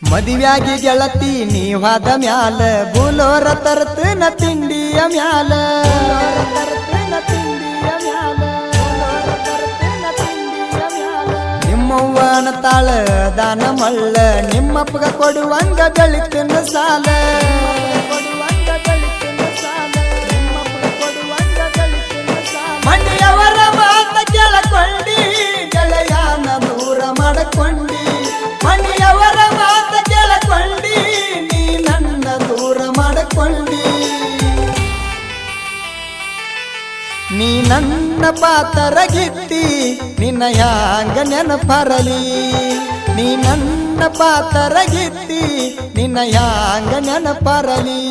ಮದುವ್ಯಾಗಿ ಗೆಳತಿ ನೀವಾದ ಮ್ಯಾಲ ಬುಲೋರ ತರ್ತನ ತಿಂಡಿಯ ಮ್ಯಾಲ ನಿಮ್ಮವ್ವನ ತಾಳ ದಾನ ಮಳ್ಳ ನಿಮ್ಮಪ್ಪಗ ಕೊಡುವಂಗ ಬೆಳಿತಿನ ಸಾಲ ಮನೆಯವರ ಮಾತ ಕೇಳಕೊಂಡಿ ಗೆಳೆಯನ ದೂರ ಮಾಡಕೊಂಡಿ ಮನೆಯವರ ಮಾತ ಕೇಳಕೊಂಡಿ ನೀ ನನ್ನ ದೂರ ಮಾಡಕೊಂಡಿ ನೀ ನನ್ನ ಪಾತರಗಿತ್ತಿ ನಿನ್ನ ಹ್ಯಾಂಗ ನೆನಪರಲಿ ನೀ ನನ್ನ ಪಾತರಗಿತ್ತಿ ನಿನ್ನ ಹ್ಯಾಂಗ ನೆನಪರಲಿ